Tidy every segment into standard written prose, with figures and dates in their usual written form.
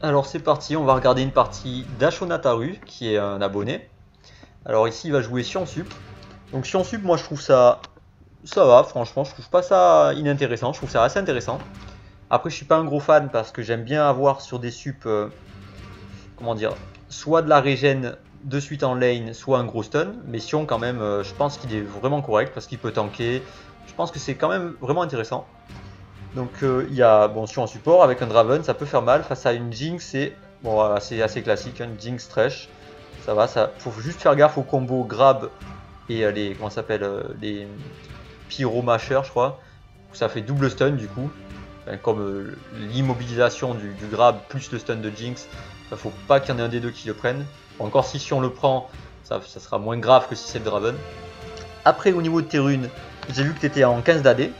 Alors c'est parti, on va regarder une partie d'Ashonataru, qui est un abonné. Alors ici il va jouer Sion Sup. Donc Sion Sup, moi je trouve ça va, franchement, je trouve pas ça inintéressant, je trouve ça assez intéressant. Après je suis pas un gros fan parce que j'aime bien avoir sur des sup, comment dire, soit de la régène de suite en lane, soit un gros stun. Mais Sion quand même, je pense qu'il est vraiment correct parce qu'il peut tanker. Je pense que c'est quand même vraiment intéressant. Donc il y a bon Sion en support avec un Draven, ça peut faire mal face à une Jinx, c'est bon assez classique, hein, une Jinx Thresh. Ça va, ça faut juste faire gaffe au combo grab et les comment ça s'appelle les Pyromacher, je crois. Ça fait double stun du coup. Enfin, comme l'immobilisation du grab plus le stun de Jinx, il faut pas qu'il y en ait un des deux qui le prenne. Encore si on le prend, ça sera moins grave que si c'est le Draven. Après au niveau de tes runes, j'ai vu que tu étais en 15 d'AD.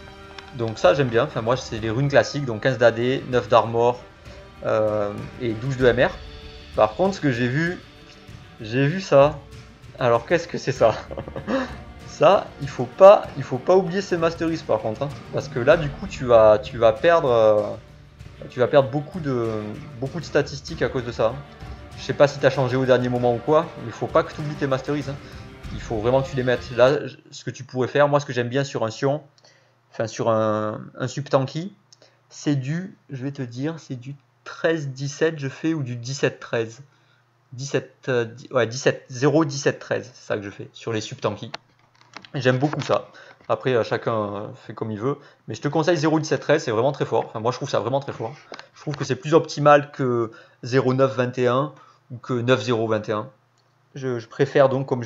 Donc ça j'aime bien, enfin moi c'est les runes classiques, donc 15 d'AD, 9 d'armor et 12 de MR. Par contre ce que j'ai vu ça. Alors qu'est-ce que c'est ça? Ça, il faut pas oublier ces masteries par contre, hein, parce que là du coup tu vas perdre beaucoup de statistiques à cause de ça. Je sais pas si tu as changé au dernier moment ou quoi, mais il faut pas que tu oublies tes masteries, hein. Il faut vraiment que tu les mettes. Là, ce que tu pourrais faire, moi ce que j'aime bien sur un Sion, enfin sur un sub-tanky, c'est je vais te dire, c'est du 13-17 je fais ou du 17-13. 17, ouais, 17, 0, 17, 13, c'est ça que je fais sur les sub-tanky. J'aime beaucoup ça. Après, chacun fait comme il veut. Mais je te conseille 0, 17, 13, c'est vraiment très fort. Enfin, moi, je trouve ça vraiment très fort. Je trouve que c'est plus optimal que 0, 9, 21 ou que 9, 0, 21. Je préfère donc, comme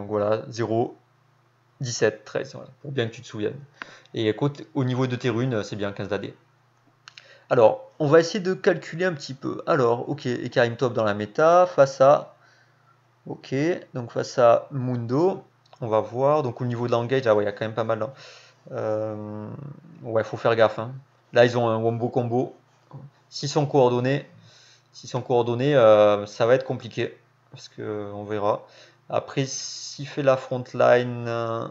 voilà, 0, 17, 13, voilà, pour bien que tu te souviennes. Et au niveau de tes runes, c'est bien 15 d'AD. Alors, on va essayer de calculer un petit peu. Alors, ok, Ekarim top dans la méta, face à... Ok, donc face à Mundo, on va voir. Donc au niveau de l'engage, ah ouais, il y a quand même pas mal, hein. Ouais, faut faire gaffe, hein. Là, ils ont un wombo combo. S'ils sont coordonnés, ça va être compliqué. Parce que on verra. Après, s'il fait la front line,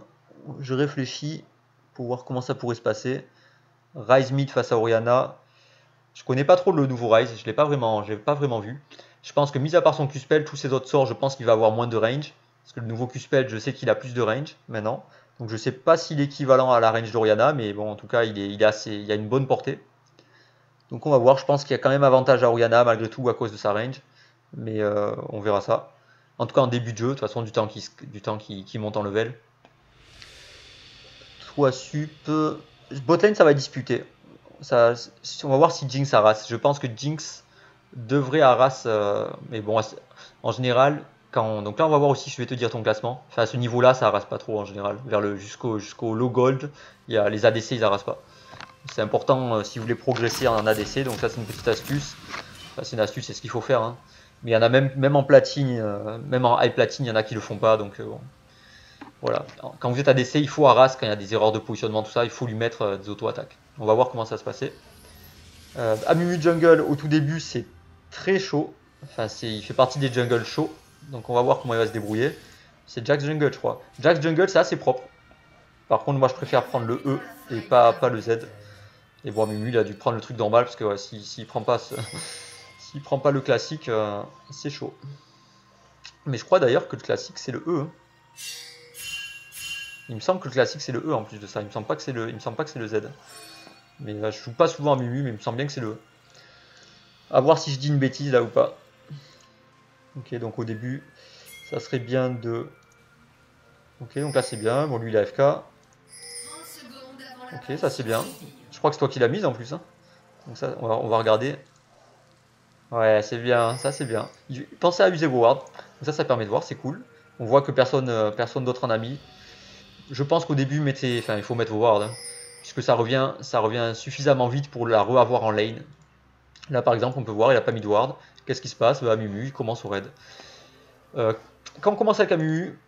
je réfléchis pour voir comment ça pourrait se passer. Ryze mid face à Oriana. Je connais pas trop le nouveau Ryze, je l'ai pas vraiment vu. Je pense que mis à part son Q-spell, tous ses autres sorts, je pense qu'il va avoir moins de range. Parce que le nouveau Q-spell, je sais qu'il a plus de range maintenant. Donc je sais pas s'il est équivalent à la range d'Oriana, mais bon, en tout cas, il a une bonne portée. Donc on va voir, je pense qu'il y a quand même avantage à Oriana malgré tout à cause de sa range. Mais on verra ça. En tout cas en début de jeu, de toute façon du temps qui monte en level. 3 sup. Botlane ça va disputer. Ça, on va voir si Jinx harass. Je pense que Jinx devrait harass, mais bon, en général, donc là on va voir aussi, je vais te dire ton classement. Enfin, à ce niveau-là, ça harass pas trop en général. Vers le jusqu'au low gold, il y a les ADC, ils harassent pas. C'est important si vous voulez progresser en ADC, donc ça c'est une petite astuce. Enfin, c'est une astuce, c'est ce qu'il faut faire, hein. Mais il y en a même en platine, même en high platine, il y en a qui le font pas, donc bon. Voilà. Quand vous êtes ADC, il faut harass quand il y a des erreurs de positionnement, tout ça, il faut lui mettre des auto-attaques. On va voir comment ça va se passer. Amumu Jungle, au tout début, c'est très chaud. Enfin, il fait partie des jungles chauds. Donc on va voir comment il va se débrouiller. C'est Jax Jungle, je crois. Jax Jungle, c'est assez propre. Par contre, moi, je préfère prendre le E et pas le Z. Et bon, Amumu, il a dû prendre le truc normal parce que ouais, s'il prend pas s'il prend pas le classique, c'est chaud. Mais je crois d'ailleurs que le classique, c'est le E, hein. Il me semble que le classique, c'est le E en plus de ça. Il me semble pas que c'est le Z. Mais je joue pas souvent à Mumu, mais il me semble bien que c'est le E. A voir si je dis une bêtise là ou pas. Ok, donc au début, ça serait bien de... Ok, donc là c'est bien. Bon, lui il a FK. Ok, ça c'est bien. Je crois que c'est toi qui l'as mise en plus, hein. Donc ça, on va regarder. Ouais, c'est bien, ça c'est bien. Pensez à user vos wards. Donc ça permet de voir, c'est cool. On voit que personne d'autre en a mis. Je pense qu'au début, il faut mettre vos wards, hein, puisque ça revient suffisamment vite pour la re-avoir en lane. Là par exemple, on peut voir, il a pas mis de ward. Qu'est-ce qui se passe? Amumu, il commence au raid. Quand on commence avec Amumu,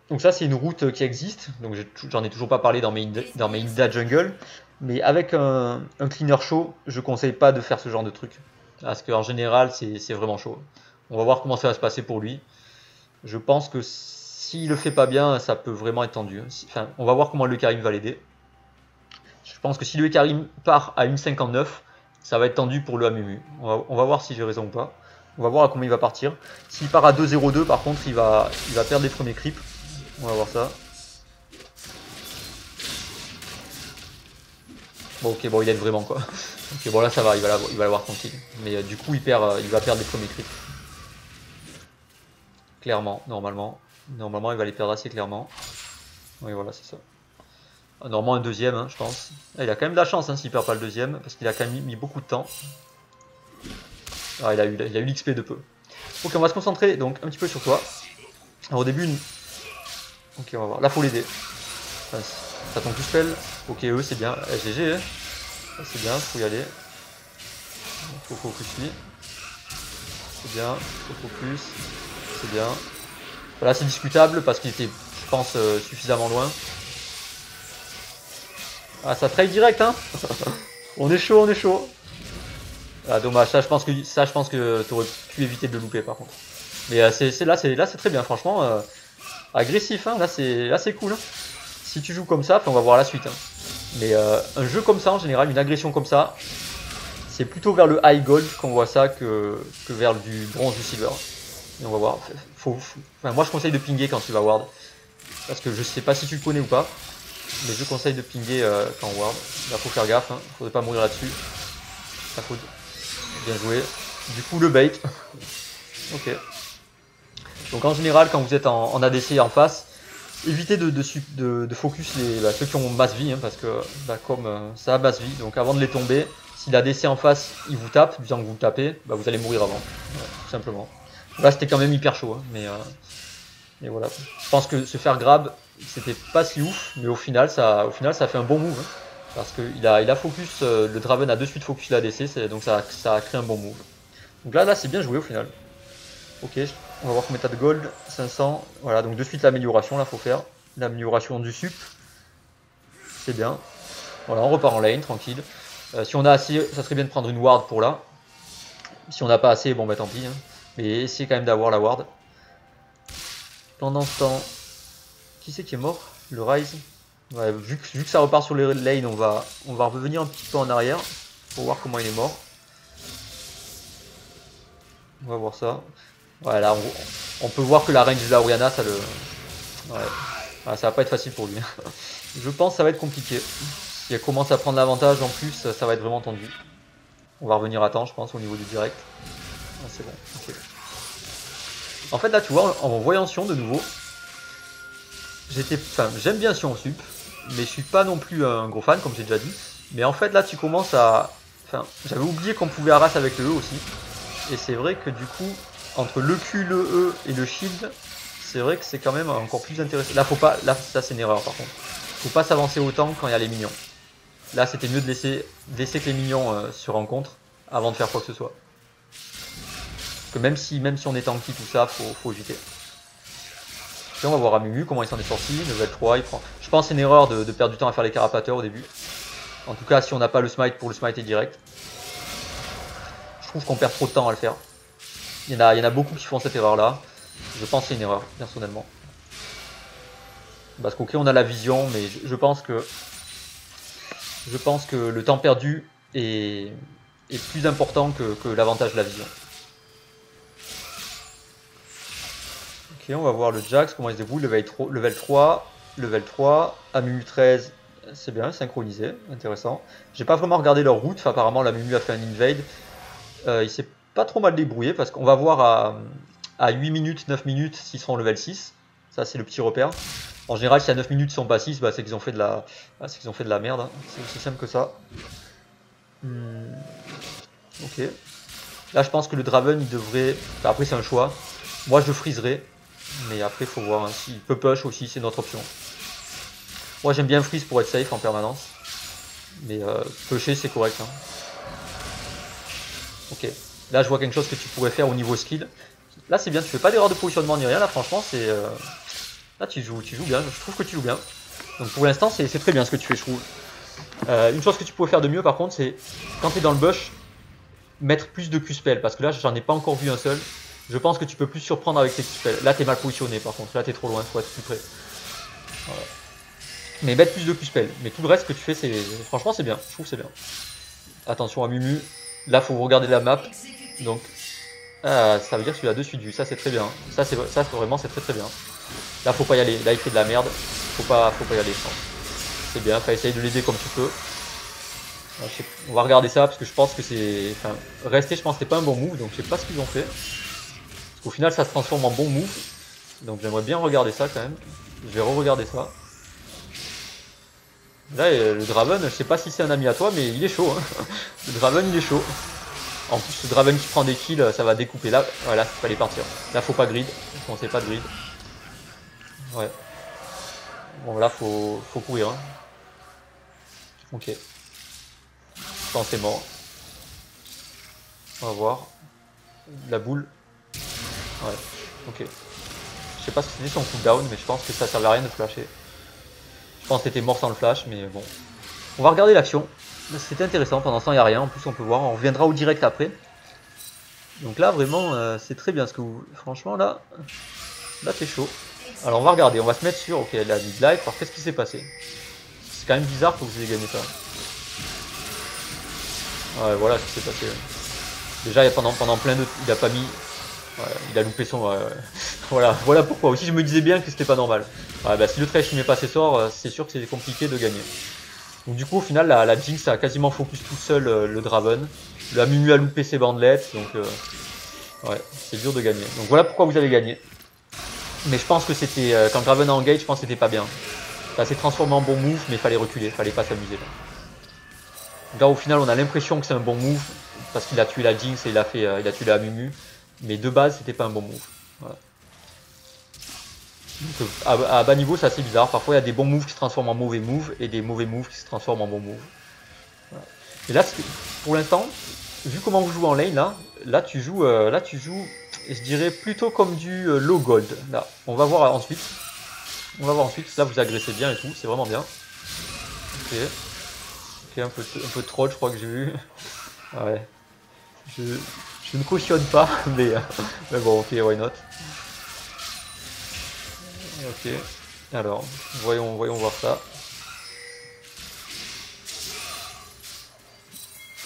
donc ça c'est une route qui existe, donc j'en ai toujours pas parlé dans mes Inda Jungle, mais avec un cleaner chaud, je conseille pas de faire ce genre de truc, parce qu'en général c'est vraiment chaud. On va voir comment ça va se passer pour lui. Je pense que s'il le fait pas bien, ça peut vraiment être tendu. Enfin, on va voir comment le Karim va l'aider. Je pense que si le Karim part à 1,59, ça va être tendu pour le Amumu. On va voir si j'ai raison ou pas. On va voir à combien il va partir. S'il part à 2-0-2, par contre, il va perdre les premiers creeps. On va voir ça. Bon, ok, bon, il aide vraiment, quoi. Ok, bon, là, ça va, il va l'avoir tranquille. Mais du coup, il va perdre les premiers creeps. Clairement, normalement. Normalement, il va les perdre assez clairement. Oui, voilà, c'est ça. Normalement, un deuxième, hein, je pense. Ah, il a quand même de la chance hein, s'il perd pas le deuxième, parce qu'il a quand même mis beaucoup de temps. Ah, il a eu l'XP de peu. Ok, on va se concentrer donc un petit peu sur toi. Alors, au début, ok, on va voir. Là, faut l'aider. Enfin, ça tombe tout spell. Ok, eux, c'est bien. GG, hein. C'est bien, faut y aller. Faut focus lui. C'est bien, faut focus. C'est bien. Voilà, c'est discutable parce qu'il était, je pense, suffisamment loin. Ah, ça trade direct, hein. On est chaud, on est chaud. Ah, dommage, ça je pense que tu aurais pu éviter de le louper par contre. Mais là c'est très bien, franchement. Agressif, hein. Là c'est cool. Hein. Si tu joues comme ça, on va voir la suite. Hein. Mais un jeu comme ça, en général, une agression comme ça, c'est plutôt vers le high gold qu'on voit ça que vers du bronze du silver. Et on va voir. Enfin, moi je conseille de pinguer quand tu vas ward. Parce que je sais pas si tu le connais ou pas. Mais je conseille de pinguer quand ward. Là faut faire gaffe, hein. Faudrait pas mourir là-dessus. Ça faut bien joué. Du coup le bait. Ok. Donc en général quand vous êtes en ADC en face, évitez de focus ceux qui ont basse vie, hein, parce que comme ça a basse vie, donc avant de les tomber, si l'ADC en face il vous tape, du temps que vous le tapez, vous allez mourir avant. Ouais, tout simplement. Là c'était quand même hyper chaud, hein, mais voilà. Je pense que se faire grab, c'était pas si ouf, mais au final ça fait un bon move. Hein, parce qu'il a focus, le Draven a de suite focus l'ADC, donc ça a créé un bon move. Donc là c'est bien joué au final. Ok, on va voir combien t'as de gold, 500. Voilà, donc de suite l'amélioration, là faut faire. L'amélioration du sup. C'est bien. Voilà, on repart en lane, tranquille. Si on a assez, ça serait bien de prendre une ward pour là. Si on n'a pas assez, bon bah tant pis. Hein. Mais essayez quand même d'avoir la ward. Pendant ce temps, qui c'est qui est mort? Le Rise. Ouais, vu que ça repart sur les lanes, on va revenir un petit peu en arrière pour voir comment il est mort. On va voir ça. Voilà, on peut voir que la range de la Oriana, ça le... Ouais. Ah, ça va pas être facile pour lui. Je pense que ça va être compliqué. Si elle commence à prendre l'avantage en plus, ça va être vraiment tendu. On va revenir à temps, je pense, au niveau du direct. Ah, c'est bon, ok. En fait, là, tu vois, en voyant Sion de nouveau, j'aime bien Sion en sup, mais je suis pas non plus un gros fan, comme j'ai déjà dit. Mais en fait, là, tu commences à... Enfin, j'avais oublié qu'on pouvait harass avec le E aussi. Et c'est vrai que du coup, entre le Q, le E et le shield, c'est vrai que c'est quand même encore plus intéressant. Là, faut pas, là, ça c'est une erreur par contre. Faut pas s'avancer autant quand il y a les minions. Là, c'était mieux de laisser que les minions se rencontrent avant de faire quoi que ce soit. Parce que même si on est tanky, tout ça, faut éviter. Puis on va voir Amumu, comment il s'en est sorti. Level 3, il prend. Je pense que c'est une erreur de perdre du temps à faire les carapateurs au début. En tout cas, si on n'a pas le smite pour le smite direct. Je trouve qu'on perd trop de temps à le faire. Il y en a beaucoup qui font cette erreur là. Je pense que c'est une erreur, personnellement. Parce qu'ok, on a la vision, mais je pense que le temps perdu est plus important que l'avantage de la vision. Ok, on va voir le Jax, comment il se débrouille. Level 3, Amumu 13, c'est bien, synchronisé, intéressant. J'ai pas vraiment regardé leur route, enfin, apparemment l'Amumu a fait un invade. Il s'est pas trop mal débrouillé parce qu'on va voir à 8 minutes, 9 minutes s'ils seront level 6. Ça c'est le petit repère. En général si à 9 minutes ils sont pas 6, c'est qu'ils ont fait de la merde. Hein. C'est aussi simple que ça. Ok. Là je pense que le Draven il devrait... Enfin, après c'est un choix. Moi je le freezerai. Mais après il faut voir. Hein. S'il peut push aussi c'est notre option. Moi j'aime bien freeze pour être safe en permanence. Mais pusher c'est correct. Hein. Ok. Là, je vois quelque chose que tu pourrais faire au niveau skill. Là, c'est bien, tu fais pas d'erreur de positionnement ni rien. Là, franchement, c'est... Là, tu joues bien. Je trouve que tu joues bien. Donc, pour l'instant, c'est très bien ce que tu fais, je trouve. Une chose que tu pourrais faire de mieux, par contre, c'est quand tu es dans le bush, mettre plus de Q-spell. Parce que là, j'en ai pas encore vu un seul. Je pense que tu peux plus surprendre avec tes Q-spell. Là, tu es mal positionné, par contre. Là, tu es trop loin, faut être plus près. Voilà. Mais mettre plus de Q-spell. Mais tout le reste que tu fais, franchement, c'est bien. Je trouve que c'est bien. Attention à Mumu. Là, faut regarder la map. Donc, ça veut dire que tu as de suite vue. Ça, c'est très bien. Ça, vraiment, c'est très très bien. Là, faut pas y aller. Là, il fait de la merde. Faut pas y aller, je pense. C'est bien. Faut essayer de l'aider comme tu peux. On va regarder ça parce que je pense que c'est. Enfin, rester, je pense que c'était pas un bon move. Donc, je sais pas ce qu'ils ont fait. Parce qu'au final, ça se transforme en bon move. Donc, j'aimerais bien regarder ça quand même. Je vais re-regarder ça. Là, le Draven, je sais pas si c'est un ami à toi, mais il est chaud. Hein. Le Draven, il est chaud. En plus, le Draven qui prend des kills, ça va découper. Là, voilà, il fallait partir. Là, faut pas grid. Je pensais pas de grid. Ouais. Bon, là, faut courir. Hein. Ok. Je pense que c'est mort. On va voir. La boule. Ouais. Ok. Je sais pas si c'était son cooldown, mais je pense que ça servait à rien de flasher. Je pense que c'était mort sans le flash, mais bon. On va regarder l'action. C'était intéressant. Pendant ce temps, il n'y a rien. En plus, on peut voir. On reviendra au direct après. Donc là, vraiment, c'est très bien ce que vous... Franchement, là c'est chaud. Alors, on va regarder. On va se mettre sur... Ok, la mid-life. Alors, qu'est-ce qui s'est passé? C'est quand même bizarre que vous ayez gagné ça. Ouais, voilà ce qui s'est passé. Déjà, pendant plein de... Il a pas mis... Ouais, il a loupé son... voilà pourquoi. Aussi, je me disais bien que c'était pas normal. Ouais, bah, si le Thresh ne met pas ses sorts, c'est sûr que c'est compliqué de gagner. Donc du coup, au final, la Jinx a quasiment focus tout seul le Draven. Le Amumu a loupé ses bandelettes, donc ouais, c'est dur de gagner. Donc voilà pourquoi vous avez gagné. Mais je pense que c'était, quand Draven a engage, je pense que c'était pas bien. Ça s'est transformé en bon move, mais il fallait reculer, il fallait pas s'amuser là. Là, au final, on a l'impression que c'est un bon move, parce qu'il a tué la Jinx et il a tué la Amumu. Mais de base, c'était pas un bon move. Voilà. Donc, à bas niveau, c'est assez bizarre. Parfois, il y a des bons moves qui se transforment en mauvais moves et des mauvais moves qui se transforment en bons moves. Voilà. Et là, pour l'instant, vu comment vous jouez en lane, là tu joues, je dirais plutôt comme du low gold. Là, on va voir ensuite. Là, vous agressez bien et tout, c'est vraiment bien. Ok, un peu de troll, je crois que j'ai vu. Ouais. Je ne cautionne pas, mais bon, ok, why not. Ok. Alors, voyons voir ça.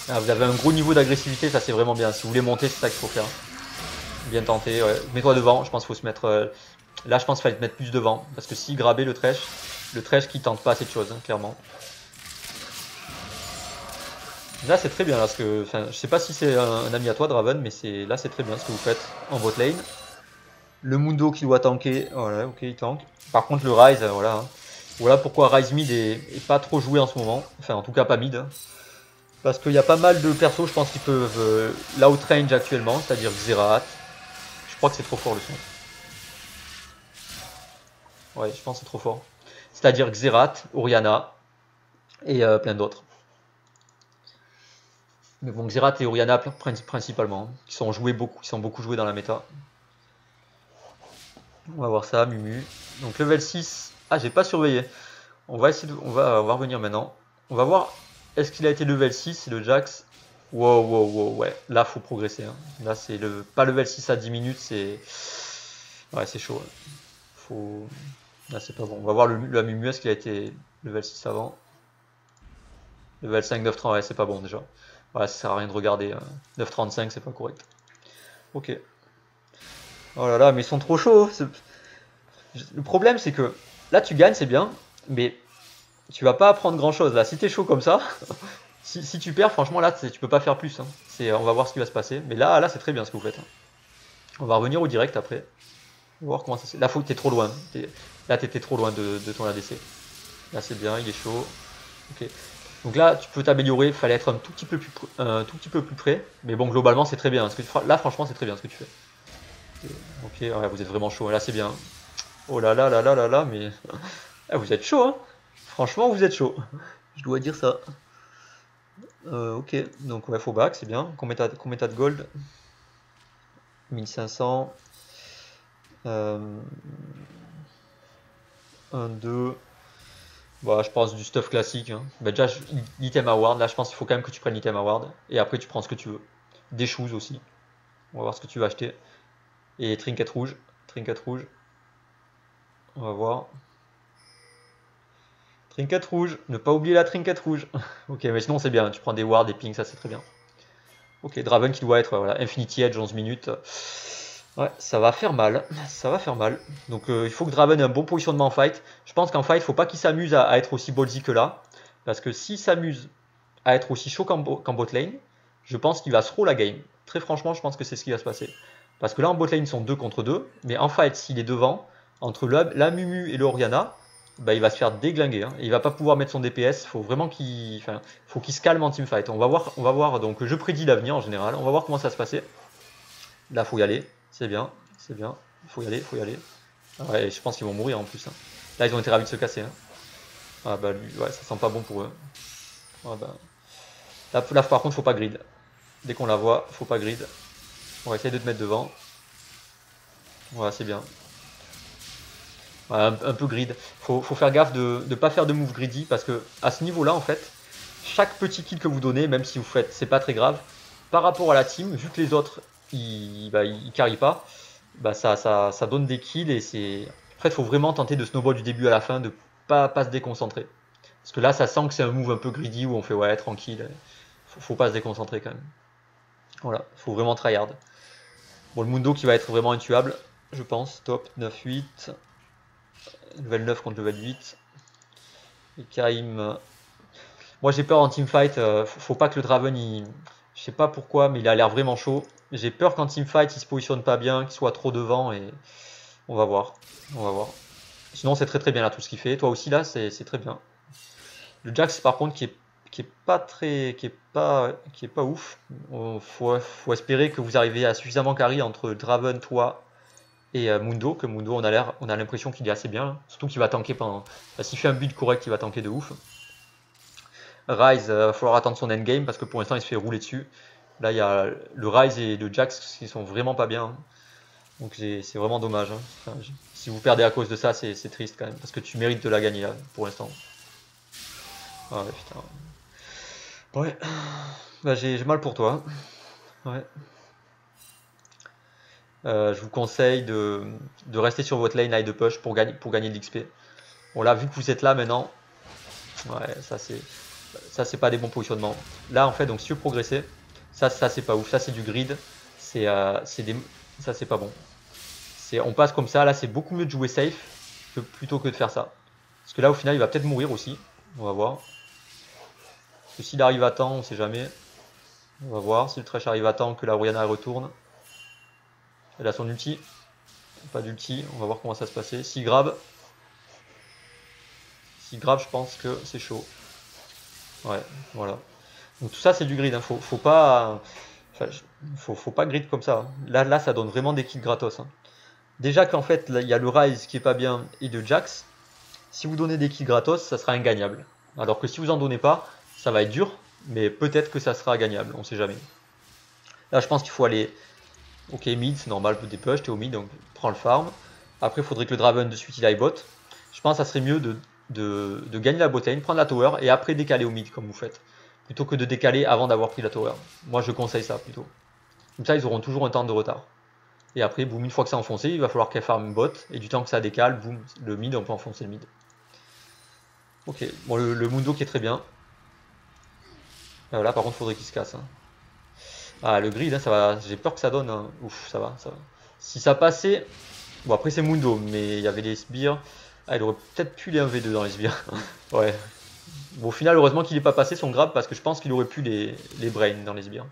Ah, vous avez un gros niveau d'agressivité, ça c'est vraiment bien. Si vous voulez monter, c'est ça qu'il faut faire. Bien tenté, ouais. Mets-toi devant, je pense qu'il faut se mettre... Là, je pense qu'il fallait te mettre plus devant. Parce que si grabber le Thresh qui tente pas assez de choses, hein, clairement. Là, c'est très bien, là, parce que... Enfin, je sais pas si c'est un ami à toi, Draven, mais là, c'est très bien ce que vous faites en bot lane. Le Mundo qui doit tanker, voilà, ok, il tank. Par contre, le Ryze, voilà. Hein. Voilà pourquoi Ryze mid est pas trop joué en ce moment. Enfin, en tout cas, pas mid. Hein. Parce qu'il y a pas mal de persos, je pense, qui peuvent l'outrange actuellement, c'est-à-dire Xerath. Je crois que c'est trop fort le son. Ouais, je pense que c'est trop fort. C'est-à-dire Xerath, Orianna et plein d'autres. Mais bon, Xerath et Orianna principalement, qui sont beaucoup joués dans la méta. On va voir ça, Mumu. Donc level 6. Ah, j'ai pas surveillé. On va revenir maintenant. On va voir, est-ce qu'il a été level 6, le Jax. Wow, ouais. Là, faut progresser. Hein. Là, c'est pas level 6 à 10 minutes, c'est... Ouais, c'est chaud. Faut... Là, c'est pas bon. On va voir le Mumu, est-ce qu'il a été level 6 avant. Level 5, 9.30, ouais, c'est pas bon déjà. Ouais, ça sert à rien de regarder. 9.35, c'est pas correct. Ok. Oh là là, mais ils sont trop chauds. Le problème, c'est que là, tu gagnes, c'est bien, mais tu vas pas apprendre grand chose. Là, si t'es chaud comme ça, si tu perds, franchement, là, tu peux pas faire plus. Hein. On va voir ce qui va se passer. Mais là c'est très bien ce que vous faites. Hein. On va revenir au direct après. On va voir comment ça se fait. Là, faut que t'es trop loin. Là, t'étais trop loin de ton ADC. Là, c'est bien, il est chaud. Ok. Donc là, tu peux t'améliorer. Il fallait être un tout petit peu plus près. Mais bon, globalement, c'est très bien. Là, franchement, c'est très bien ce que tu fais. Ok, ouais, vous êtes vraiment chaud. Là, c'est bien. Oh là là là là là là, mais vous êtes chaud, hein. Franchement, vous êtes chaud. Je dois dire ça. Ok, donc ouais, faut back, c'est bien. Combien t'as de gold? 1500. 1, 2. Bah, je pense du stuff classique. Hein. Bah, déjà, l'item award, là, je pense qu'il faut quand même que tu prennes l'item award. Et après, tu prends ce que tu veux. Des shoes aussi. On va voir ce que tu vas acheter. Et trinket rouge. On va voir. Trinket rouge, ne pas oublier la trinket rouge. Ok, mais sinon c'est bien, tu prends des wards, des pings, ça c'est très bien. Ok, Draven qui doit être voilà, Infinity Edge 11 minutes. Ouais, ça va faire mal, ça va faire mal. Donc il faut que Draven ait un bon positionnement en fight. Je pense qu'en fight, il faut pas qu'il s'amuse à être aussi ballsy que là. Parce que s'il s'amuse à être aussi chaud qu'en bot lane, je pense qu'il va se roll la game. Très franchement, je pense que c'est ce qui va se passer. Parce que là en bot lane, ils sont 2 contre 2. Mais en fight, s'il est devant, entre la Mumu et le Orianna, bah, il va se faire déglinguer. Hein. Il va pas pouvoir mettre son DPS. Faut vraiment faut qu'il se calme en teamfight. On va voir. Donc je prédis l'avenir en général. On va voir comment ça va se passer. Là, faut y aller. C'est bien, c'est bien. Faut y aller, faut y aller. Ah ouais, je pense qu'ils vont mourir en plus. Hein. Là, ils ont été ravis de se casser. Hein. Ah bah lui, ouais, ça sent pas bon pour eux. Ah bah. Là, par contre, faut pas grid. Dès qu'on la voit, faut pas grid. On va essayer de te mettre devant. Voilà, c'est bien. Ouais, un peu grid. Faut faire gaffe de ne pas faire de move greedy parce que à ce niveau-là, en fait, chaque petit kill que vous donnez, même si vous faites, c'est pas très grave, par rapport à la team, vu que les autres, ils carry pas, bah ça donne des kills et c'est. En fait, il faut vraiment tenter de snowball du début à la fin, de pas se déconcentrer. Parce que là, ça sent que c'est un move un peu greedy où on fait ouais, tranquille. Faut pas se déconcentrer quand même. Voilà, faut vraiment tryhard. Bon, le Mundo qui va être vraiment intuable, je pense. Top 9-8. Level 9 contre level 8. Et Karim. Moi j'ai peur en teamfight. Faut pas que le Draven, je sais pas pourquoi, mais il a l'air vraiment chaud. J'ai peur qu'en teamfight il se positionne pas bien, qu'il soit trop devant et on va voir. On va voir. Sinon c'est très très bien là tout ce qu'il fait. Toi aussi là c'est très bien. Le Jax par contre qui est pas très. Qui est pas ouf. Faut espérer que vous arrivez à suffisamment carry entre Draven, toi et Mundo, que Mundo on a l'impression qu'il est assez bien. Hein. Surtout qu'il va tanker pendant. S'il fait un build correct, il va tanker de ouf. Ryze, va falloir attendre son endgame parce que pour l'instant il se fait rouler dessus. Là il y a le Ryze et le Jax qui sont vraiment pas bien. Hein. Donc c'est vraiment dommage. Hein. Enfin, si vous perdez à cause de ça, c'est triste quand même. Parce que tu mérites de la gagner là pour l'instant. Ah ouais, putain. Ouais. Bah, j'ai mal pour toi. Ouais. Je vous conseille de rester sur votre lane high de push pour gagner de l'XP. Bon là vu que vous êtes là maintenant, ouais ça c'est pas des bons positionnements. Là en fait donc si tu veux progresser, ça c'est pas ouf, ça c'est du grid, ça c'est pas bon. On passe comme ça, là c'est beaucoup mieux de jouer safe plutôt que de faire ça. Parce que là au final il va peut-être mourir aussi, on va voir. Parce que s'il arrive à temps, on sait jamais. On va voir si le trash arrive à temps que la Orianna retourne. Elle a son ulti. Pas d'ulti, on va voir comment ça se passer. S'il grab, je pense que c'est chaud. Ouais, voilà. Donc tout ça c'est du grid, hein. Faut pas. Enfin, faut pas grid comme ça. Hein. Là ça donne vraiment des kills gratos. Hein. Déjà qu'en fait il y a le Ryze qui est pas bien et le Jax. Si vous donnez des kills gratos, ça sera ingagnable. Alors que si vous en donnez pas, ça va être dur, mais peut-être que ça sera gagnable, on sait jamais. Là je pense qu'il faut aller. Ok, mid, c'est normal, des push, t'es au mid, donc prends le farm. Après il faudrait que le Draven de suite il aille bot. Je pense que ça serait mieux de gagner la bot lane, prendre la tower et après décaler au mid comme vous faites. Plutôt que de décaler avant d'avoir pris la tower. Moi je conseille ça plutôt. Comme ça ils auront toujours un temps de retard. Et après, boum, une fois que c'est enfoncé, il va falloir qu'elle farm bot. Et du temps que ça décale, boum, le mid, on peut enfoncer le mid. Ok, bon le Mundo qui est très bien. Là par contre faudrait qu'il se casse. Hein. Ah le grid, hein, ça va. J'ai peur que ça donne. Hein. Ouf, ça va. Si ça passait. Bon après c'est Mundo, mais il y avait les sbires. Ah il aurait peut-être pu les 1v2 dans les sbires. Ouais. Bon au final heureusement qu'il n'est pas passé son grab parce que je pense qu'il aurait pu les brain dans les sbires.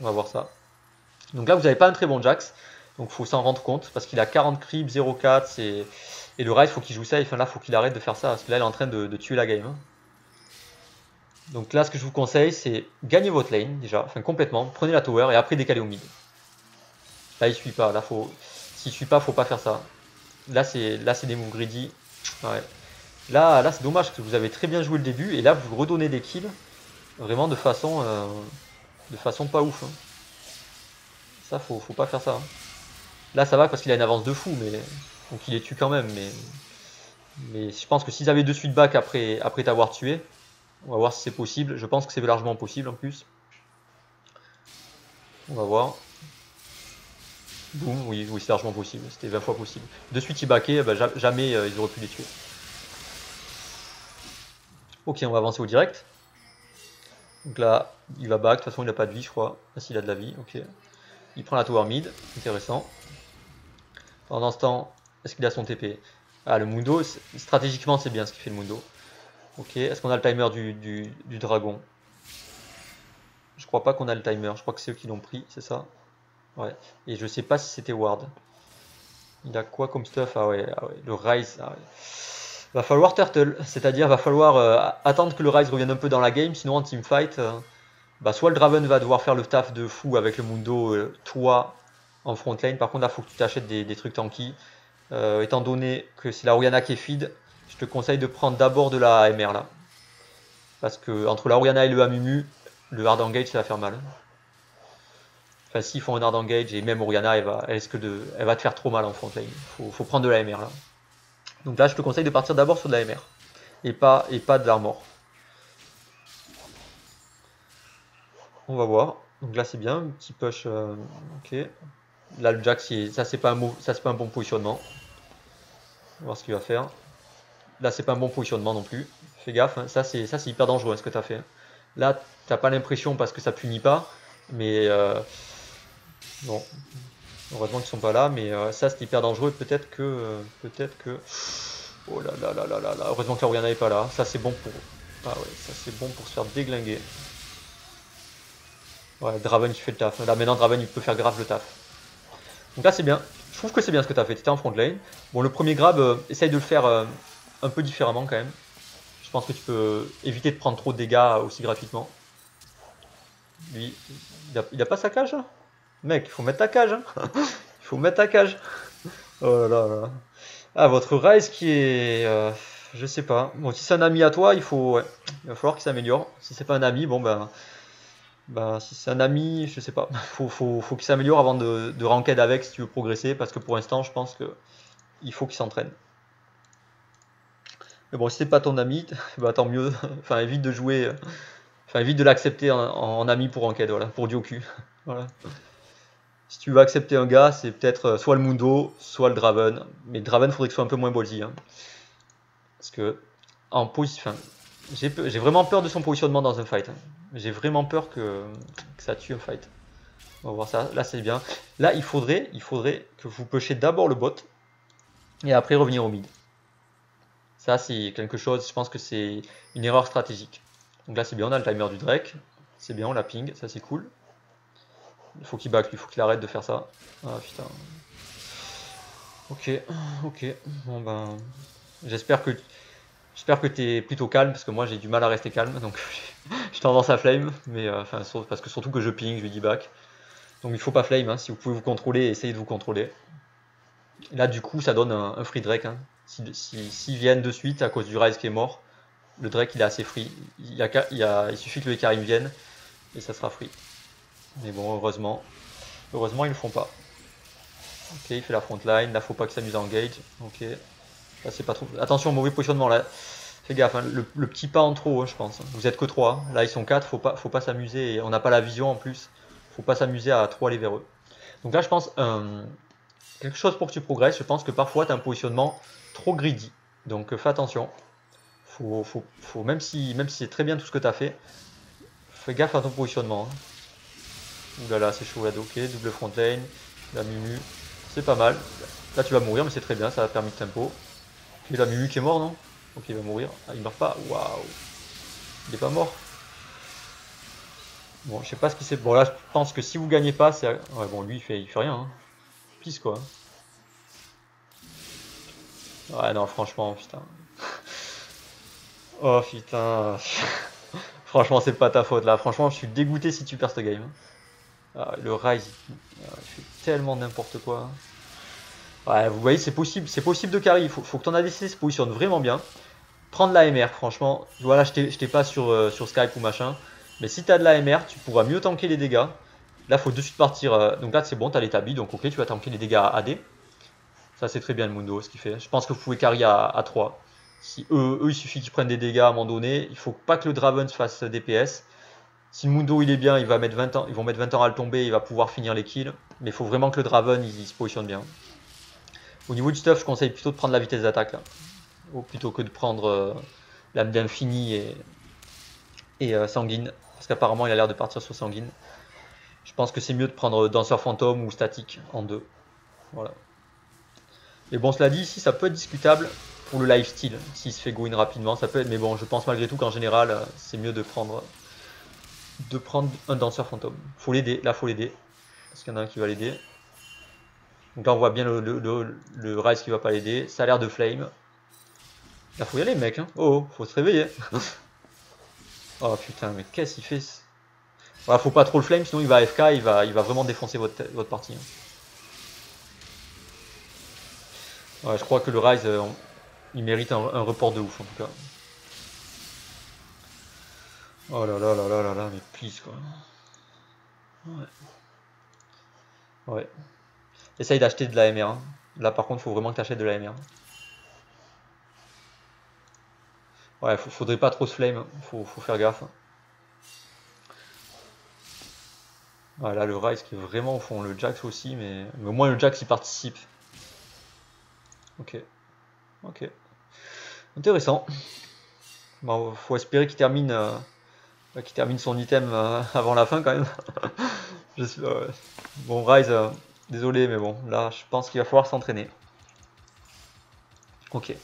On va voir ça. Donc là vous n'avez pas un très bon Jax. Donc faut s'en rendre compte parce qu'il a 40 creeps, 0,4 et le Ryze faut qu'il joue ça. Enfin là faut qu'il arrête de faire ça parce que là il est en train de tuer la game. Hein. Donc là ce que je vous conseille c'est gagner votre lane déjà, enfin complètement, prenez la tower et après décaler au mid. Là il suit pas, là faut. S'il suit pas, faut pas faire ça. Là c'est des moves greedy. Ouais. Là c'est dommage parce que vous avez très bien joué le début et là vous redonnez des kills vraiment de façon pas ouf. Hein. Ça faut pas faire ça. Hein. Là ça va parce qu'il a une avance de fou, mais donc il les tue quand même. Mais je pense que s'ils avaient 2 suite back après t'avoir tué, on va voir si c'est possible. Je pense que c'est largement possible en plus. On va voir. Boum, oui c'est largement possible. C'était 20 fois possible. De suite ils backaient, bah, jamais ils auraient pu les tuer. Ok, on va avancer au direct. Donc là, il va back, de toute façon il n'a pas de vie je crois. Ah si, il a de la vie, ok. Il prend la tower mid, intéressant. Pendant ce temps, est-ce qu'il a son TP? Ah, le Mundo, stratégiquement c'est bien ce qu'il fait le Mundo. Ok, est-ce qu'on a le timer du dragon? Je crois pas qu'on a le timer, je crois que c'est eux qui l'ont pris, c'est ça? Ouais, et je sais pas si c'était Ward. Il a quoi comme stuff? Ah ouais, le Rise. Ah ouais. Va falloir turtle, c'est-à-dire va falloir attendre que le Rise revienne un peu dans la game, sinon en teamfight, bah soit le Draven va devoir faire le taf de fou avec le Mundo, toi en front lane, par contre là faut que tu t'achètes des trucs tanky. Étant donné que c'est la Orianna qui est feed, je te conseille de prendre d'abord de la MR là. Parce que entre la Orianna et le Amumu, le hard engage ça va faire mal. Enfin s'ils font un hard engage et même Orianna elle va te faire trop mal en front lane. Faut prendre de la MR là. Donc là je te conseille de partir d'abord sur de la MR. Et pas de l'armor. On va voir. Donc là c'est bien, petit push. Ok. Là le Jack ça c'est pas un bon positionnement. On va voir ce qu'il va faire. Là c'est pas un bon positionnement non plus. Fais gaffe, hein. Ça c'est hyper dangereux ce que tu as fait. Là t'as pas l'impression parce que ça punit pas. Mais bon. Heureusement qu'ils sont pas là, mais ça c'est hyper dangereux. Peut-être que. Oh là là là là là là. Heureusement que la Orianna est pas là. Ça c'est bon pour. Ah ouais, ça c'est bon pour se faire déglinguer. Ouais, Draven qui fait le taf. Là maintenant Draven il peut faire grave le taf. Donc là c'est bien. Je trouve que c'est bien ce que tu as fait. Tu étais en front lane. Bon, le premier grab, essaye de le faire un peu différemment quand même. Je pense que tu peux éviter de prendre trop de dégâts aussi gratuitement. Lui, il a pas sa cage là? Mec, il faut mettre ta cage. Hein. Il faut mettre ta cage. Oh là là là. Ah, votre Rise qui est. Je sais pas. Bon, si c'est un ami à toi, ouais, il va falloir qu'il s'améliore. Si c'est pas un ami, bon ben si c'est un ami, je sais pas. Faut qu'il s'améliore avant de ranked avec si tu veux progresser. Parce que pour l'instant, je pense que il faut qu'il s'entraîne. Mais bon, si c'est pas ton ami, bah tant mieux. Enfin, évite de jouer. Enfin, évite de l'accepter en ami pour ranked, voilà, pour du au cul. Voilà. Si tu veux accepter un gars, c'est peut-être soit le Mundo, soit le Draven. Mais le Draven, faudrait que ce soit un peu moins ballsy. Hein. Parce que, en position. Enfin, j'ai vraiment peur de son positionnement dans un fight. Hein. J'ai vraiment peur que ça tue un fight. On va voir ça. Là, c'est bien. Là, il faudrait que vous pushiez d'abord le bot et après revenir au mid. Ça, c'est quelque chose, je pense que c'est une erreur stratégique. Donc là, c'est bien, on a le timer du Drake. C'est bien, on la ping, ça c'est cool. Il faut qu'il back, il faut qu'il arrête de faire ça. Ah putain. Ok. Bon ben. J'espère que t'es plutôt calme, parce que moi j'ai du mal à rester calme, donc j'ai tendance à flame, mais enfin parce que surtout que je ping, je lui dis back. Donc il faut pas flame, hein. Si vous pouvez vous contrôler, essayez de vous contrôler. Et là du coup ça donne un free Drake. Hein. S'ils viennent de suite à cause du Rise qui est mort, le Drake il est assez free. Il suffit que le Karim vienne et ça sera free. Mais bon, heureusement ils le font pas. Ok, il fait la front line, là faut pas qu'il s'amuse à engage. Ok, là c'est pas trop. Attention, mauvais positionnement là. Fais gaffe, hein. Le petit pas en trop, hein, je pense. Vous êtes que 3. Là ils sont 4, faut pas s'amuser. On n'a pas la vision en plus. Faut pas s'amuser à trop aller vers eux. Donc là je pense quelque chose pour que tu progresses. Je pense que parfois tu as un positionnement trop greedy. Donc fais attention. Même si c'est très bien tout ce que tu as fait, fais gaffe à ton positionnement. Hein. Ouh là là, c'est chaud là, ok, double front lane, la Mumu, c'est pas mal. Là tu vas mourir, mais c'est très bien, ça a permis de tempo. Ok, la Mumu qui est mort, non? Ok, il va mourir. Ah, il meurt pas, waouh. Il est pas mort. Bon, je sais pas ce qui s'est. Bon, là, je pense que si vous gagnez pas, c'est. Ouais, bon, lui, il fait rien. Hein. Pisse quoi. Ouais, non, franchement, putain. Oh putain. Franchement, c'est pas ta faute là. Franchement, je suis dégoûté si tu perds ce game. Ah, le Rise, il fait tellement n'importe quoi. Ouais, vous voyez, c'est possible de carry. Faut que ton ADC se positionne vraiment bien. Prendre la MR, franchement. Voilà, je t'ai pas sur Skype ou machin. Mais si t'as de la MR, tu pourras mieux tanker les dégâts. Là, faut de suite partir. Donc là, c'est bon, t'as l'établi. Donc, ok, tu vas tanker les dégâts à AD. Ça, c'est très bien le Mundo, ce qu'il fait. Je pense que vous pouvez carry à 3. Si eux, il suffit qu'ils prennent des dégâts à un moment donné. Il faut pas que le Draven se fasse DPS. Si le Mundo il est bien, ils vont mettre 20 ans à le tomber, il va pouvoir finir les kills. Mais il faut vraiment que le Draven il se positionne bien. Au niveau du stuff, je conseille plutôt de prendre la vitesse d'attaque là. Plutôt que de prendre l'âme d'infini et sanguine. Parce qu'apparemment il a l'air de partir sur sanguine. Je pense que c'est mieux de prendre danseur fantôme ou statique en 2. Voilà. Mais bon, cela dit, ici ça peut être discutable pour le lifesteal. S'il se fait go in rapidement, ça peut être. Mais bon, je pense malgré tout qu'en général, c'est mieux de prendre un danseur fantôme. Faut l'aider, là faut l'aider. Parce qu'il y en a un qui va l'aider. Donc là on voit bien le Rise qui va pas l'aider. Ça a l'air de flame. Là faut y aller mec. Hein. Oh, faut se réveiller. Oh putain, mais qu'est-ce qu'il fait? Voilà, faut pas trop le flame, sinon il va AFK, il va vraiment défoncer votre partie. Ouais, je crois que le Rise, il mérite un report de ouf en tout cas. Oh là là là là là là, mais please quoi. Ouais. Ouais. Essaye d'acheter de la MR. Hein. Là par contre, faut vraiment que tu achètes de la MR. Ouais, faudrait pas trop se flame, faut faire gaffe. Ouais, là le Rise qui est vraiment au fond, le Jax aussi, mais au moins le Jax il participe. Ok. Ok. Intéressant. Bon, faut espérer qu'il termine son item avant la fin quand même. Bon, Rise, désolé, mais bon, là, je pense qu'il va falloir s'entraîner. Ok.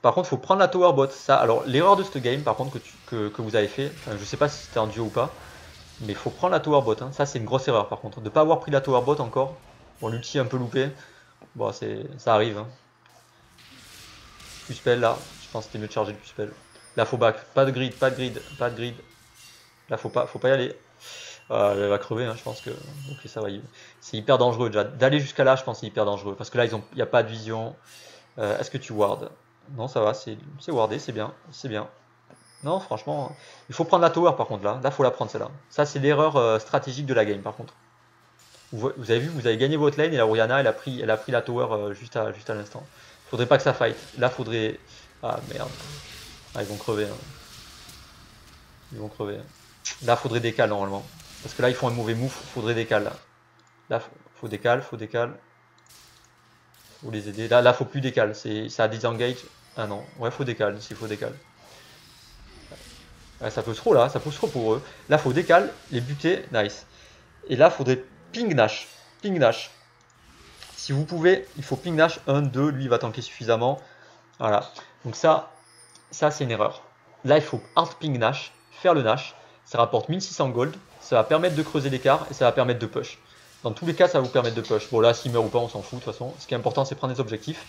Par contre, il faut prendre la tower bot. Ça, alors, l'erreur de ce game, par contre, que vous avez fait, enfin, je sais pas si c'était en duo ou pas, mais il faut prendre la tower bot. Hein. Ça, c'est une grosse erreur, par contre. De ne pas avoir pris la tower bot encore. Bon, l'ulti est un peu loupé. Bon, ça arrive. Hein. Q-spell, là. Je pense que c'était mieux de charger le Q-spell. Là, faut back. Pas de grid, pas de grid, pas de grid. Là, faut pas y aller. Elle va crever, hein, je pense que. Ok, ça va. C'est hyper dangereux déjà. D'aller jusqu'à là, je pense que c'est hyper dangereux. Parce que là, il n'y a pas de vision. Est-ce que tu ward? Non, ça va, c'est wardé, c'est bien. C'est bien. Non, franchement, il faut prendre la tower par contre là. Là, faut la prendre celle-là. Ça, c'est l'erreur stratégique de la game par contre. Vous avez vu, vous avez gagné votre lane et la Orianna, elle a pris la tower juste à l'instant. Faudrait pas que ça fight. Là, faudrait. Ah merde. Ah, ils vont crever. Hein. Ils vont crever. Là, faudrait décal normalement. Parce que là, ils font un mauvais move, faudrait décal. Là, faut décal, faut décal. Faut les aider. Là, faut plus décal. Ça a disengage. Ah non, ouais, faut décal, s'il faut décal. Ouais, ça peut trop là, ça pousse trop pour eux. Là, faut décal, les buter, nice. Et là, faudrait ping Nash. Ping Nash. Si vous pouvez, il faut ping Nash 1, 2, lui il va tanker suffisamment. Voilà. Donc ça c'est une erreur. Là, il faut hard ping Nash, faire le Nash. Ça rapporte 1600 gold, ça va permettre de creuser l'écart et ça va permettre de push. Dans tous les cas, ça va vous permettre de push. Bon, là, s'il meurt ou pas, on s'en fout de toute façon. Ce qui est important, c'est prendre des objectifs.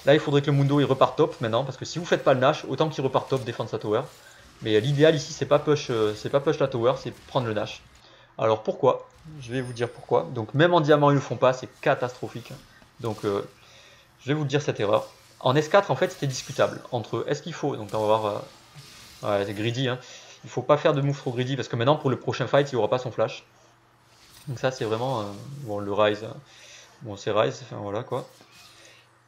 Là, il faudrait que le Mundo il reparte top maintenant, parce que si vous faites pas le Nash, autant qu'il reparte top, défendre sa tower. Mais l'idéal ici, c'est pas push la tower, c'est prendre le Nash. Alors pourquoi? Je vais vous dire pourquoi. Donc même en diamant, ils le font pas, c'est catastrophique. Donc je vais vous dire cette erreur. En S4, en fait, c'était discutable entre est-ce qu'il faut, donc on va voir, ouais, c'est greedy, hein. Il faut pas faire de move trop greedy parce que maintenant pour le prochain fight, il aura pas son flash. Donc ça, c'est vraiment bon le Rise. Bon, c'est Rise, enfin voilà quoi.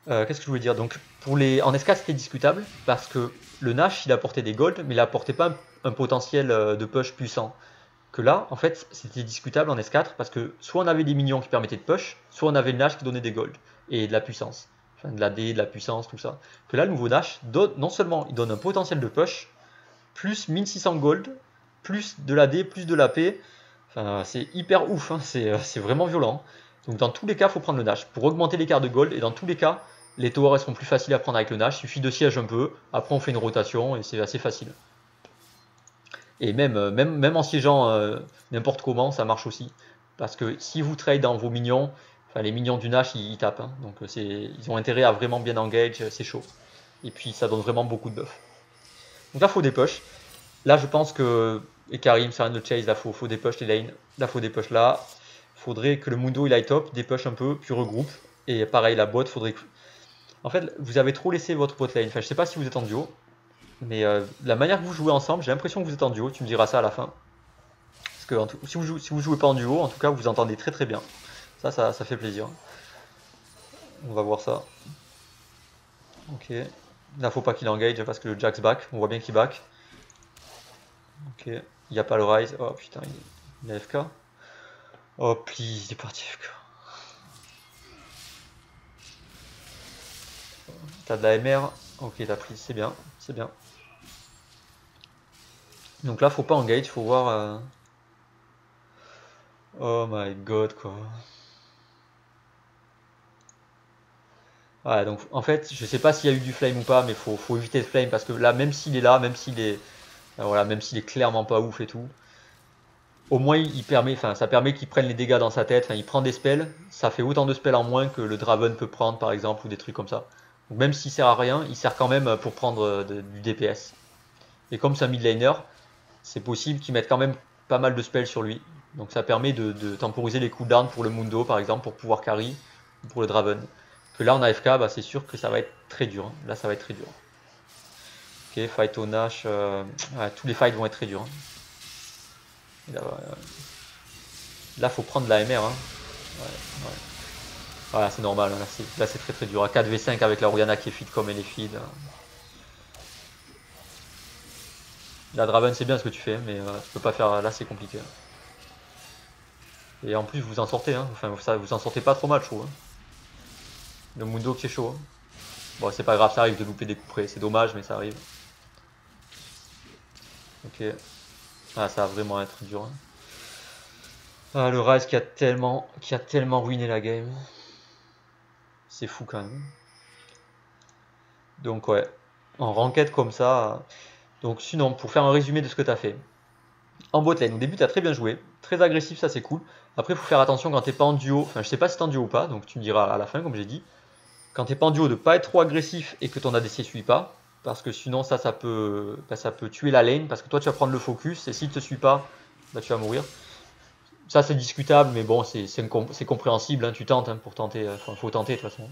Qu'est-ce que je voulais dire? Donc en S4 c'était discutable parce que le Nash il apportait des golds mais il apportait pas un potentiel de push puissant. Que là en fait c'était discutable en S4 parce que soit on avait des minions qui permettaient de push, soit on avait le Nash qui donnait des golds et de la puissance. Enfin de la D, de la puissance, tout ça. Que là le nouveau Nash non seulement il donne un potentiel de push, plus 1600 gold, plus de la D, plus de la P. Enfin c'est hyper ouf, hein. C'est vraiment violent. Donc dans tous les cas, il faut prendre le Nash pour augmenter l'écart de gold. Et dans tous les cas, les towers seront plus faciles à prendre avec le Nash. Il suffit de siège un peu. Après, on fait une rotation et c'est assez facile. Et même en siégeant n'importe comment, ça marche aussi. Parce que si vous trade dans vos minions, enfin les minions du Nash, ils tapent. Hein. Donc ils ont intérêt à vraiment bien engage, c'est chaud. Et puis ça donne vraiment beaucoup de buff. Donc là, il faut des push. Là, je pense que. Et Karim, c'est rien de chase. Là, faut des push les lanes. Là, faut des push là. Faudrait que le Mundo il aille top, dépush un peu, puis regroupe. Et pareil, la bot, faudrait que. En fait, vous avez trop laissé votre bot lane. Enfin, je sais pas si vous êtes en duo, mais la manière que vous jouez ensemble, j'ai l'impression que vous êtes en duo. Tu me diras ça à la fin. Parce que si vous jouez pas en duo, en tout cas, vous vous entendez très très bien. Ça fait plaisir. On va voir ça. Ok. Là, faut pas qu'il engage parce que le Jax back. On voit bien qu'il back. Ok. Il n'y a pas le Rise. Oh putain, il est AFK. Oh please, il est parti AFK. T'as de la MR. Ok, t'as pris, c'est bien, c'est bien. Donc là, faut pas engage, faut voir... Oh my god, quoi. Ouais, donc en fait, je sais pas s'il y a eu du flame ou pas, mais faut éviter le flame parce que là, même s'il est là, même s'il est, voilà, même s'il est clairement pas ouf et tout, au moins il permet, enfin, ça permet qu'il prenne les dégâts dans sa tête. Enfin, il prend des spells, ça fait autant de spells en moins que le Draven peut prendre par exemple ou des trucs comme ça. Donc même s'il sert à rien, il sert quand même pour prendre du DPS. Et comme c'est un mid laner, c'est possible qu'il mette quand même pas mal de spells sur lui. Donc ça permet de temporiser les cooldowns pour le Mundo par exemple pour pouvoir carry ou pour le Draven. Que là en AFK, bah, c'est sûr que ça va être très dur, hein. Là ça va être très dur. Ok, fight au Nash, ouais, tous les fights vont être très durs, hein. Là, faut prendre la MR, hein. Ouais, ouais. Voilà, c'est normal, hein. Là c'est très très dur. À 4v5 avec la Oriana qui est feed comme elle est feed. La Draven c'est bien ce que tu fais, mais tu peux pas faire. Là c'est compliqué. Et en plus vous en sortez, hein. Enfin ça, vous en sortez pas trop mal, je trouve, hein. Le Mundo qui est chaud, hein. Bon, c'est pas grave, ça arrive de louper des coups près. C'est dommage, mais ça arrive. Ok. Ah, ça va vraiment être dur, hein. Ah, le Ryze qui a tellement ruiné la game. C'est fou quand même. Donc ouais, en ranked comme ça. Donc sinon, pour faire un résumé de ce que tu as fait. En bot lane, au début tu as très bien joué, très agressif, ça c'est cool. Après il faut faire attention quand t'es pas en duo, enfin je sais pas si t'es en duo ou pas, donc tu me diras à la fin comme j'ai dit. Quand t'es pas en duo, de pas être trop agressif et que ton ADC suit pas, parce que sinon ça peut tuer la lane, parce que toi tu vas prendre le focus et s'il te suit pas, bah, tu vas mourir. Ça c'est discutable, mais bon c'est compréhensible, hein, tu tentes, hein, pour tenter, enfin faut tenter de toute façon.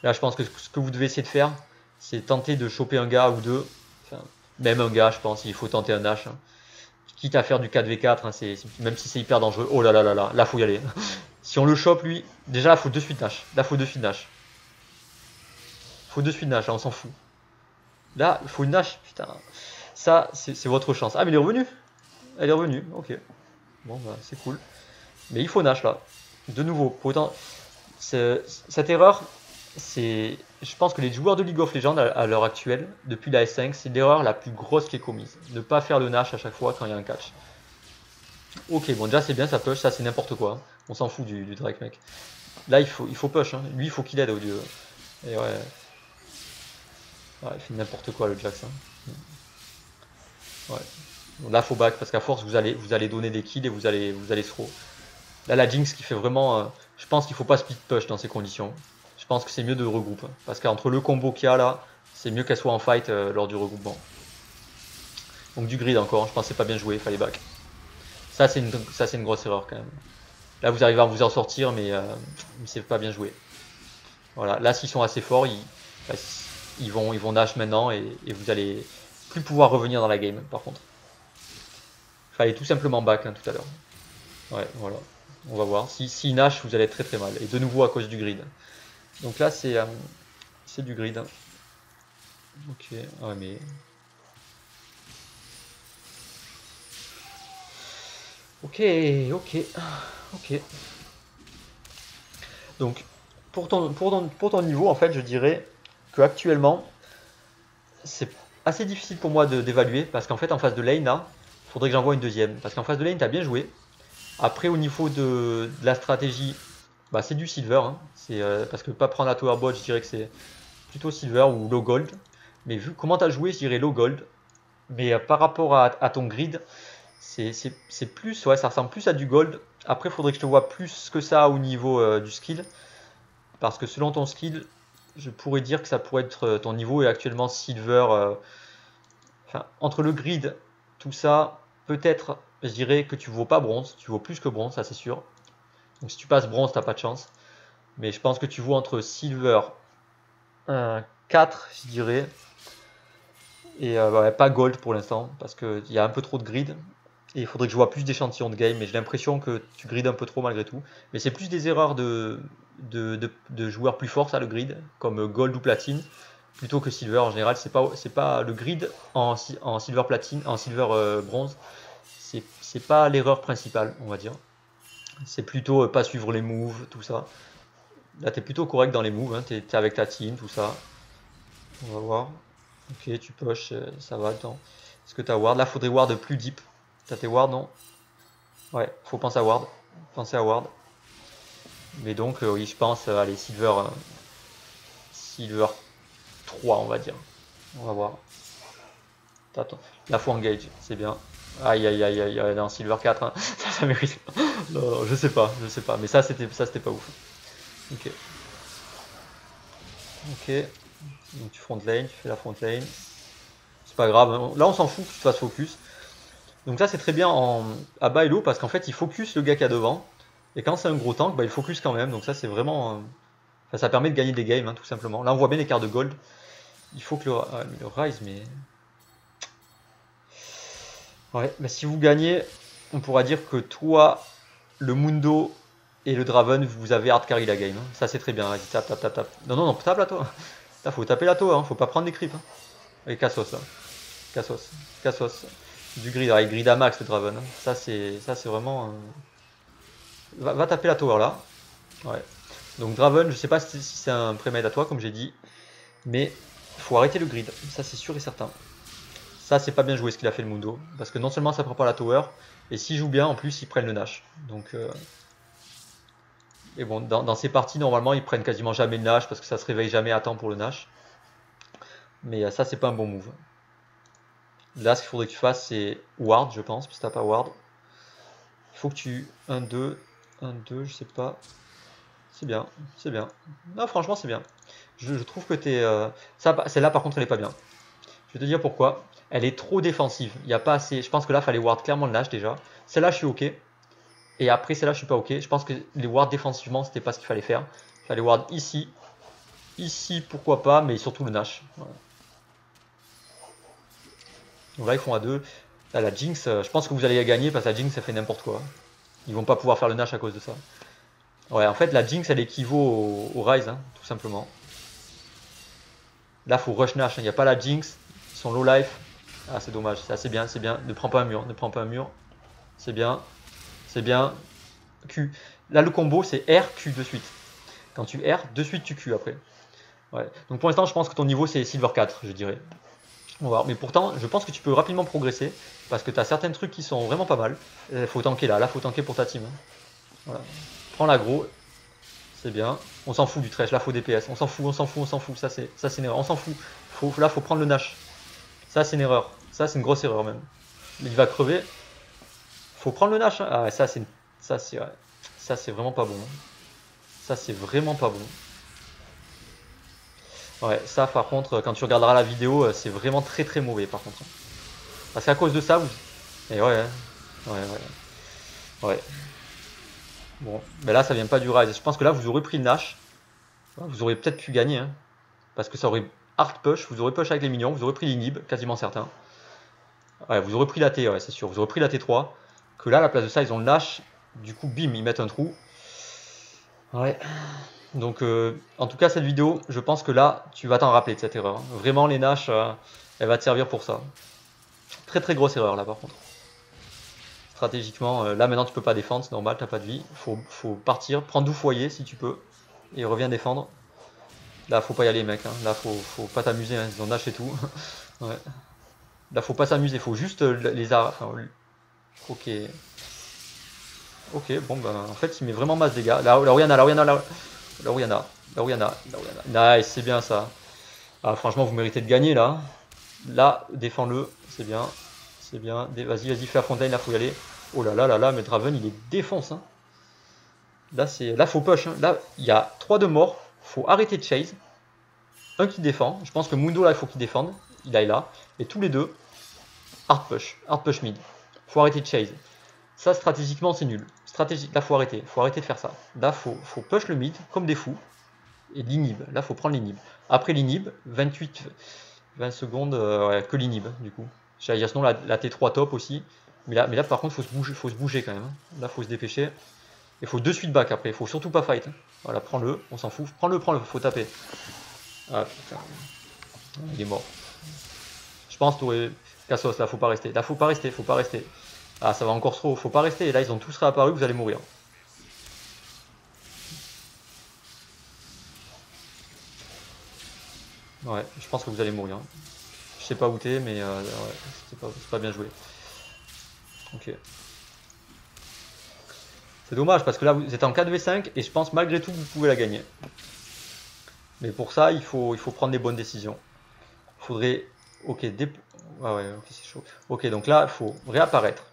Là je pense que ce que vous devez essayer de faire, c'est tenter de choper un gars ou deux, enfin, même un gars je pense, il faut tenter un Nash, hein. Quitte à faire du 4v4, hein, même si c'est hyper dangereux. Oh là là là là, là faut y aller. Si on le chope lui, déjà là faut de suite Nash. Là faut de suite Nash. Faut de suite Nash, là on s'en fout. Là il faut une Nash, putain. Ça c'est votre chance. Ah mais elle est revenue. Elle est revenue, ok. Bon bah c'est cool. Mais il faut Nash là. De nouveau, pour autant, cette erreur, je pense que les joueurs de League of Legends à l'heure actuelle, depuis la S5, c'est l'erreur la plus grosse qui est commise. Ne pas faire le Nash à chaque fois quand il y a un catch. Ok, bon déjà c'est bien, ça push, ça c'est n'importe quoi, hein. On s'en fout du Drake mec. Là il faut push, hein. Lui il faut qu'il aide au lieu. Et ouais, il fait n'importe quoi le Jax, hein. Ouais. Bon, là faut back parce qu'à force vous allez donner des kills et vous allez throw. Là la Jinx qui fait vraiment... je pense qu'il faut pas split push dans ces conditions. Je pense que c'est mieux de regrouper. Parce qu'entre le combo qu'il y a là, c'est mieux qu'elle soit en fight lors du regroupement. Donc du grid encore, je pensais pas bien jouer, fallait back. Ça c'est une grosse erreur quand même. Là vous arrivez à vous en sortir mais c'est pas bien joué. Voilà, là s'ils sont assez forts, ils vont dash maintenant et vous allez plus pouvoir revenir dans la game par contre. Fallait tout simplement back, hein, tout à l'heure. Ouais, voilà. On va voir. Si Nash, vous allez être très très mal. Et de nouveau à cause du grid. Donc là, c'est du grid, hein. Ok, ouais, mais... Ok, ok, ok. Donc, pour ton niveau, en fait, je dirais que actuellement, c'est assez difficile pour moi d'évaluer. Parce qu'en fait, en face de lane, là, il faudrait que j'envoie une deuxième. Parce qu'en face de lane, tu as bien joué. Après, au niveau de la stratégie, bah, c'est du silver, hein. Parce que pas prendre la tower bot, je dirais que c'est plutôt silver ou low gold. Mais vu comment tu as joué, je dirais low gold. Mais par rapport à ton grid, c'est plus, ouais, ça ressemble plus à du gold. Après, il faudrait que je te vois plus que ça au niveau du skill. Parce que selon ton skill, je pourrais dire que ça pourrait être ton niveau est actuellement silver. Enfin, entre le grid, tout ça, peut-être, je dirais que tu vaux pas bronze. Tu vaux plus que bronze, ça c'est sûr. Donc si tu passes bronze, t'as pas de chance. Mais je pense que tu vaux entre silver 4, je dirais. Et ouais, pas gold pour l'instant, parce qu'il y a un peu trop de grid. Et il faudrait que je vois plus d'échantillons de game, mais j'ai l'impression que tu grides un peu trop malgré tout. Mais c'est plus des erreurs de joueurs plus forts, ça, le grid, comme gold ou platine, plutôt que silver. En général, c'est pas le grid en silver platine, en silver bronze, c'est pas l'erreur principale, on va dire. C'est plutôt pas suivre les moves, tout ça. Là, t'es plutôt correct dans les moves, hein, t'es avec ta team, tout ça. On va voir. Ok, tu push, ça va, attends. Est-ce que t'as ward? Là, faudrait ward plus deep. T'as tes ward, non? Ouais, faut penser à ward. Penser à ward. Mais donc, oui, je pense, allez, Silver 3, on va dire. On va voir. Attends, là, faut engage, c'est bien. Aïe, aïe, aïe, aïe, aïe, non, Silver 4, hein. Ça mérite. Non, non, je sais pas. Mais ça, c'était pas ouf. Ok. Ok. Donc, tu front lane, tu fais la front lane. C'est pas grave, hein. Là, on s'en fout que tu te fasses focus. Donc ça c'est très bien à bas elo parce qu'en fait il focus le gars qui a devant. Et quand c'est un gros tank, bah, il focus quand même. Donc ça c'est vraiment... enfin, ça permet de gagner des games hein, tout simplement. Là on voit bien l'écart de gold. Il faut que le Rise, mais... ouais, mais si vous gagnez, on pourra dire que toi, le Mundo et le Draven, vous avez hard carry la game. Hein. Ça c'est très bien, vas-y, tape, tape, tape, tape. Non, non, non, tape la tour. Là faut taper la tour, hein. Faut pas prendre des creeps. Hein. Et Cassos là. Cassos. Du grid, il grid à max le Draven. Hein. Ça c'est vraiment... va taper la tower là. Ouais. Donc Draven, je sais pas si c'est un prémède à toi, comme j'ai dit. Mais il faut arrêter le grid. Ça c'est sûr et certain. Ça c'est pas bien joué ce qu'il a fait le Mundo. Parce que non seulement ça prend pas la tower, et s'il joue bien, en plus ils prennent le Nash. Donc... et bon, dans ces parties, normalement, ils prennent quasiment jamais le Nash, parce que ça se réveille jamais à temps pour le Nash. Mais ça, c'est pas un bon move. Là, ce qu'il faudrait que tu fasses, c'est Ward, je pense, parce que t'as pas Ward. Il faut que tu... 1-2, 1-2, je sais pas. C'est bien, c'est bien. Non, franchement, c'est bien. Je trouve que t'es... celle-là, par contre, elle est pas bien. Je vais te dire pourquoi. Elle est trop défensive. Il y a pas assez... Je pense que là, il fallait ward clairement le Nash, déjà. Celle-là, je suis OK. Et après, celle-là, je suis pas OK. Je pense que les wards défensivement, c'était pas ce qu'il fallait faire. Il fallait ward ici. Ici, pourquoi pas, mais surtout le Nash. Voilà. Donc là, ils font à 2. Là, la Jinx, je pense que vous allez la gagner parce que la Jinx, ça fait n'importe quoi. Ils vont pas pouvoir faire le Nash à cause de ça. Ouais, en fait, la Jinx, elle équivaut au Rise, hein, tout simplement. Là, faut rush Nash. Il n'y a pas la Jinx. Ils sont low life. Ah, c'est dommage. C'est assez bien, c'est bien. Ne prends pas un mur. Ne prends pas un mur. C'est bien. C'est bien. Q. Là, le combo, c'est R, Q de suite. Quand tu R, de suite, tu Q après. Ouais. Donc pour l'instant, je pense que ton niveau, c'est Silver 4, je dirais. On va voir. Mais pourtant, je pense que tu peux rapidement progresser. Parce que tu as certains trucs qui sont vraiment pas mal. Faut tanker là. Là, faut tanker pour ta team. Voilà. Prends l'aggro. C'est bien. On s'en fout du trash. Là, faut DPS. On s'en fout, on s'en fout, on s'en fout. Ça, c'est une erreur. On s'en fout. Là, faut prendre le Nash. Ça, c'est une erreur. Ça, c'est une grosse erreur même. Il va crever. Faut prendre le Nash. Hein. Ah, ça, c'est ouais. Ça, c'est vraiment pas bon. Ça, c'est vraiment pas bon. Ouais, ça, par contre, quand tu regarderas la vidéo, c'est vraiment très très mauvais, par contre. Parce qu'à cause de ça, vous... et ouais, hein. Ouais. Bon, mais là, ça vient pas du Rise. Je pense que là, vous aurez pris le Nash. Vous aurez peut-être pu gagner, hein. Parce que ça aurait hard push, vous aurez push avec les minions, vous aurez pris l'inhib, quasiment certain. Ouais, vous aurez pris la T, ouais, c'est sûr. Vous aurez pris la T3. Que là, à la place de ça, ils ont le Nash. Du coup, bim, ils mettent un trou. Ouais. Donc, en tout cas, cette vidéo, je pense que là, tu vas t'en rappeler de cette erreur. Hein. Vraiment, les Nash, elle va te servir pour ça. Très très grosse erreur là, par contre. Stratégiquement, là maintenant, tu peux pas défendre, c'est normal, t'as pas de vie. Faut partir, prends 12 foyers si tu peux. Et reviens défendre. Là, faut pas y aller, mec. Hein. Là, faut pas t'amuser. Hein. Ils ont Nash et tout. Ouais. Là, faut pas s'amuser. Faut juste les arrêter. Enfin, ok. Ok, bon, ben, en fait, il met vraiment masse de dégâts. Là, Rihanna. Nice, c'est bien ça. Ah, franchement, vous méritez de gagner là. Là, défends-le. C'est bien. C'est bien. Vas-y, fais la fontaine. Là, faut y aller. Oh là là là là, mais Draven, il est défonce. Hein. Là, faut push. Hein. Là, il y a 3 de morts. Faut arrêter de chase. Un qui défend. Je pense que Mundo, là, il faut qu'il défende. Il est là. Et tous les deux, hard push. Hard push mid. Faut arrêter de chase. Ça, stratégiquement, c'est nul. Là, faut arrêter. Faut arrêter de faire ça. Là, faut push le mid, comme des fous. Et l'inhib. Là, faut prendre l'inhib. Après l'inhib, 20 secondes, ouais, que l'inhib, du coup. J'allais dire sinon la T3 top aussi. Mais là, par contre, faut se bouger quand même. Là, faut se dépêcher. Il faut de suite back après. Il faut surtout pas fight. Voilà, prends-le. On s'en fout. Prends-le. Faut taper. Ah putain. Il est mort. Je pense que Cassos, là, faut pas rester. Là, faut pas rester. Ah, ça va encore trop. Faut pas rester. Et là, ils ont tous réapparu. Vous allez mourir. Ouais, je pense que vous allez mourir. Je sais pas où t'es, mais ouais, c'est pas bien joué. Ok. C'est dommage parce que là vous êtes en 4v5 et je pense malgré tout que vous pouvez la gagner. Mais pour ça, il faut prendre des bonnes décisions. Il faudrait. Ok, ah ouais, ok, c'est chaud. Ok, donc là, il faut réapparaître.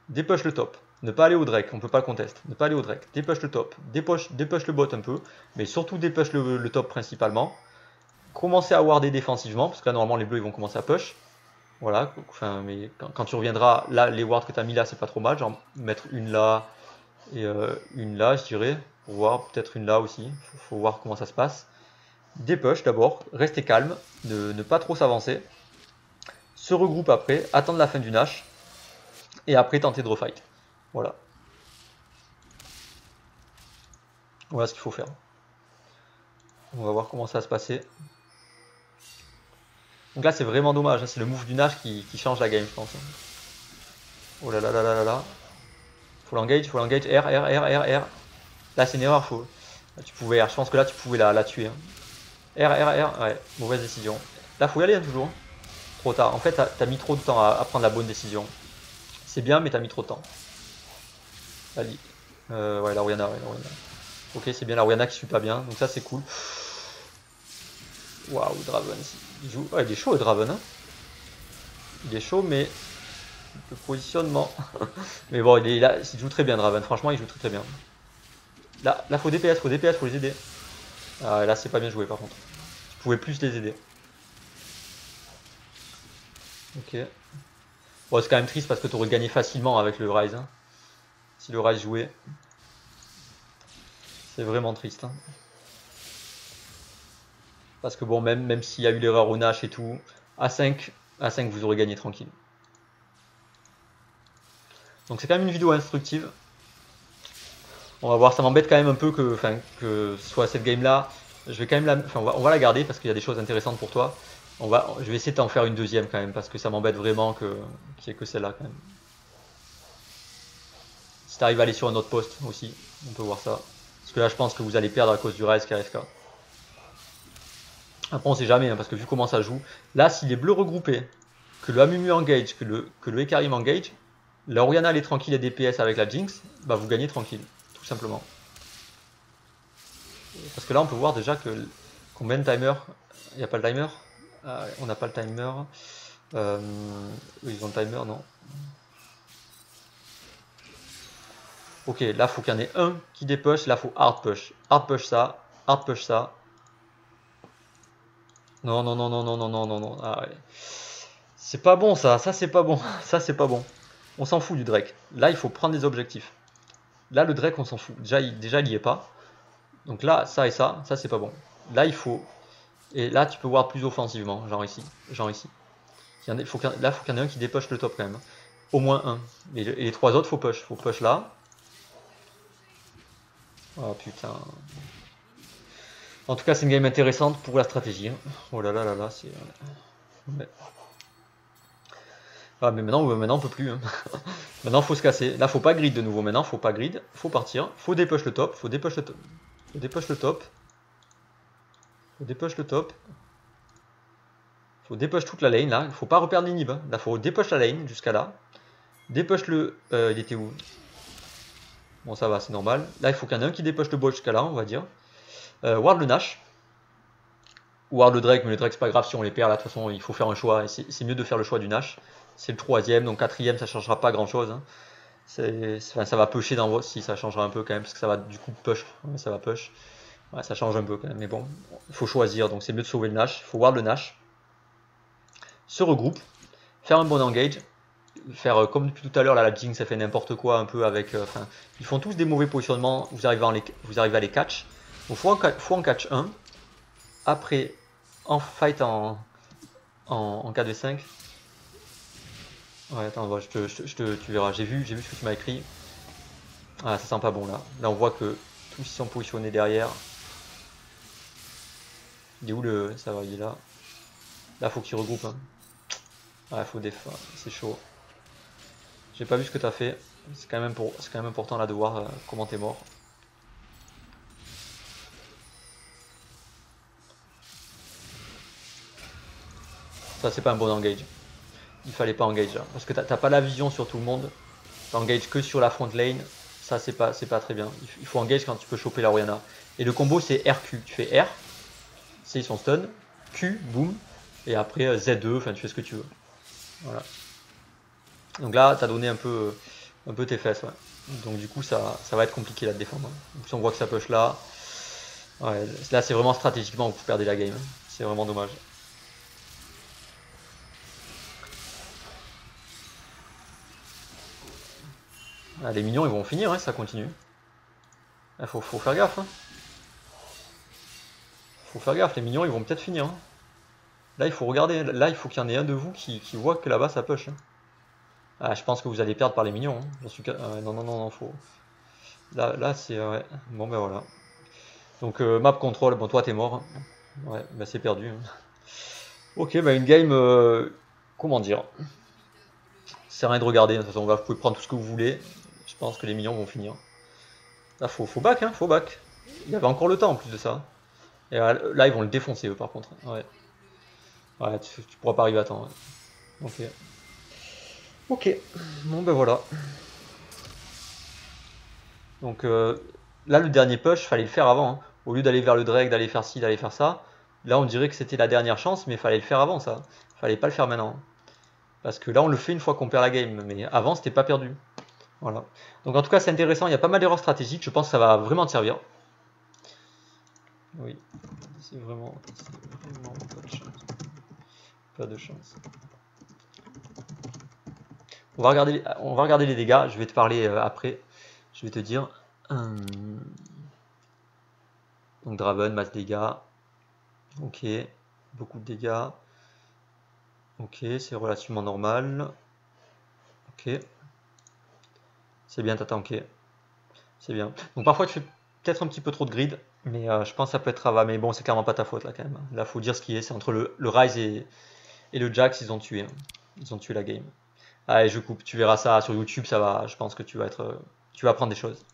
Dépush le top. Ne pas aller au Drake, on peut pas le contest. Ne pas aller au Drake. Dépush le top. Dépush le bot un peu. Mais surtout dépush le top principalement. Commencer à warder défensivement, parce que là, normalement, les bleus ils vont commencer à push. Voilà, enfin, mais quand tu reviendras, là, les wards que tu as mis là, c'est pas trop mal. Genre, mettre une là et une là, je dirais. Pour voir, peut-être une là aussi. Faut voir comment ça se passe. Dépush d'abord, rester calme, ne pas trop s'avancer. Se regroupe après, attendre la fin du Nash. Et après tenter de refight. Voilà. Voilà ce qu'il faut faire. On va voir comment ça va se passer. Donc là, c'est vraiment dommage. Hein. C'est le move du Nash qui change la game, je pense. Oh là là là là là là. Faut l'engage. R, R, R, R, R. Là, c'est une erreur. Faut... Là, tu pouvais R. Je pense que là, tu pouvais la tuer. Hein. R, R, R. Ouais, mauvaise décision. Là, faut y aller hein, toujours. Trop tard. En fait, t'as mis trop de temps à prendre la bonne décision. C'est bien, mais t'as mis trop de temps. Ali. Ouais, la Oriana. Ok, c'est bien la Oriana qui suit pas bien. Donc ça, c'est cool. Waouh, Draven. Il joue. Ouais, il est chaud, le Draven. Hein. Il est chaud, mais le positionnement. Mais bon, il joue très bien, Draven. Franchement, il joue très bien. Là, faut DPS, faut les aider. Ah, là, c'est pas bien joué, par contre. Tu pouvais plus les aider. Ok. Bon, c'est quand même triste parce que tu aurais gagné facilement avec le Ryze. Hein. Si le Ryze jouait. C'est vraiment triste. Hein. Parce que bon, même s'il y a eu l'erreur au Nash et tout, à 5 vous aurez gagné tranquille. Donc c'est quand même une vidéo instructive. On va voir, ça m'embête quand même un peu que ce soit cette game là. Je vais quand même la, on va la garder parce qu'il y a des choses intéressantes pour toi. Je vais essayer d'en faire une deuxième quand même parce que ça m'embête vraiment qu'il n'y ait que celle-là quand même. Si t'arrives à aller sur un autre poste aussi, on peut voir ça. Parce que là je pense que vous allez perdre à cause du Ryze KFK. Après on sait jamais hein, parce que vu comment ça joue. Là si les bleus regroupés, que le Amumu engage, que le Ekarim engage, la Oriana elle est tranquille et DPS avec la Jinx, bah vous gagnez tranquille, tout simplement. Parce que là on peut voir déjà que combien de timer. Il n'y a pas le timer. On n'a pas le timer. Ils ont le timer, non. Ok, là faut qu'il y en ait un qui dépush. Là faut hard push. Hard push ça. Hard push ça. Non, non, non, non, non, non, non, non, non. Ah ouais. C'est pas bon ça. Ça c'est pas bon. Ça c'est pas bon. On s'en fout du Drake. Là il faut prendre des objectifs. Là le Drake on s'en fout. Déjà il y est pas. Donc là ça et ça c'est pas bon. Là il faut. Et là tu peux voir plus offensivement. Genre ici. Genre ici. Là il faut qu'il y en ait un qui dépush le top quand même. Au moins un. Et les trois autres faut push. Faut push là. Oh putain. En tout cas, c'est une game intéressante pour la stratégie. Hein. Oh là là là là, c'est. Ouais. Ah, mais maintenant on peut plus. Hein. Maintenant faut se casser. Là faut pas grid de nouveau. Maintenant faut pas grid. Faut partir. Faut dépush le top. Faut dépush le top. Faut dépush le top. Faut dépush le top. Faut dépush toute la lane là. Faut pas reperdre l'inhib. Hein. Là faut dépush la lane jusqu'à là. Dépush le. Il était où? Bon ça va, c'est normal. Là il faut qu'il y en ait un qui dépush le bot jusqu'à là, on va dire. Ward le Nash. Ward le Drake, mais le Drake c'est pas grave si on les perd là, de toute façon il faut faire un choix, et c'est mieux de faire le choix du Nash. C'est le troisième, donc quatrième ça changera pas grand chose. Hein. Ça va pusher dans votre, si ça changera un peu quand même, parce que ça va du coup push, ouais, ça va push. Ouais, ça change un peu quand même, mais bon, il faut choisir, donc c'est mieux de sauver le Nash, il faut Ward le Nash. Se regroupe, faire un bon engage, faire comme depuis tout à l'heure, là la Jinx ça fait n'importe quoi un peu avec, ils font tous des mauvais positionnements, vous arrivez à les catch, donc faut en catch 1. Après, en fight en 4v5. Ouais, attends, tu verras. J'ai vu ce que tu m'as écrit. Ah, ça sent pas bon là. Là, on voit que tous ils sont positionnés derrière. Il est où le. Ça va, il est là. Là, faut qu'il regroupe. Hein. Ah, faut défendre. C'est chaud. J'ai pas vu ce que t'as fait. C'est quand même important là de voir comment t'es mort. Ça, c'est pas un bon engage. Il fallait pas engage là. Parce que t'as pas la vision sur tout le monde. T'engages que sur la front lane. Ça, c'est pas très bien. Il faut engage quand tu peux choper la Orianna. Et le combo, c'est RQ. Tu fais R, c'est son stun. Q, boom. Et après Z2, enfin, tu fais ce que tu veux. Voilà. Donc là, t'as donné un peu tes fesses. Ouais. Donc du coup, ça va être compliqué là de défendre. En plus, on voit que ça push là. Ouais, là, c'est vraiment stratégiquement que vous perdez la game. C'est vraiment dommage. Ah, les minions, ils vont finir, hein, ça continue. Il faut faire gaffe. Hein. Faut faire gaffe, les minions, ils vont peut-être finir. Hein. Là, il faut regarder. Là, il faut qu'il y en ait un de vous qui voit que là-bas, ça push. Hein. Ah, je pense que vous allez perdre par les minions. Hein. J'en suis... non, non, non, non, faut... Là c'est... Ouais. Bon, ben voilà. Donc, map control. Bon, toi, t'es mort. Ouais, bah c'est perdu. Hein. Ok, bah une game... comment dire? C'est rien de regarder. De toute façon, vous pouvez prendre tout ce que vous voulez. Je pense que les minions vont finir. Là, faut back, hein, faut back. Il y avait encore le temps en plus de ça. Et là, ils vont le défoncer, eux, par contre. Ouais. Ouais, tu pourras pas arriver à temps. Ouais. Ok. Ok. Bon, ben voilà. Donc là, le dernier push, fallait le faire avant. Hein. Au lieu d'aller vers le Drake, d'aller faire ci, d'aller faire ça. Là, on dirait que c'était la dernière chance, mais fallait le faire avant, ça. Fallait pas le faire maintenant. Parce que là, on le fait une fois qu'on perd la game. Mais avant, c'était pas perdu. Voilà. Donc en tout cas, c'est intéressant. Il y a pas mal d'erreurs stratégiques. Je pense que ça va vraiment te servir. Oui. C'est vraiment pas de chance. Pas de chance. On va regarder les dégâts. Je vais te parler après. Je vais te dire. Donc Draven, masse dégâts. Ok. Beaucoup de dégâts. Ok, c'est relativement normal. Ok. C'est bien, t'as tanké. C'est bien. Donc parfois tu fais peut-être un petit peu trop de grid. Mais je pense que ça peut être Rava. Mais bon, c'est clairement pas ta faute là quand même. Là, faut dire ce qui est. C'est entre le Ryze et le Jax, ils ont tué. Hein. Ils ont tué la game. Allez, je coupe. Tu verras ça sur YouTube. Ça va. Je pense que tu vas apprendre des choses.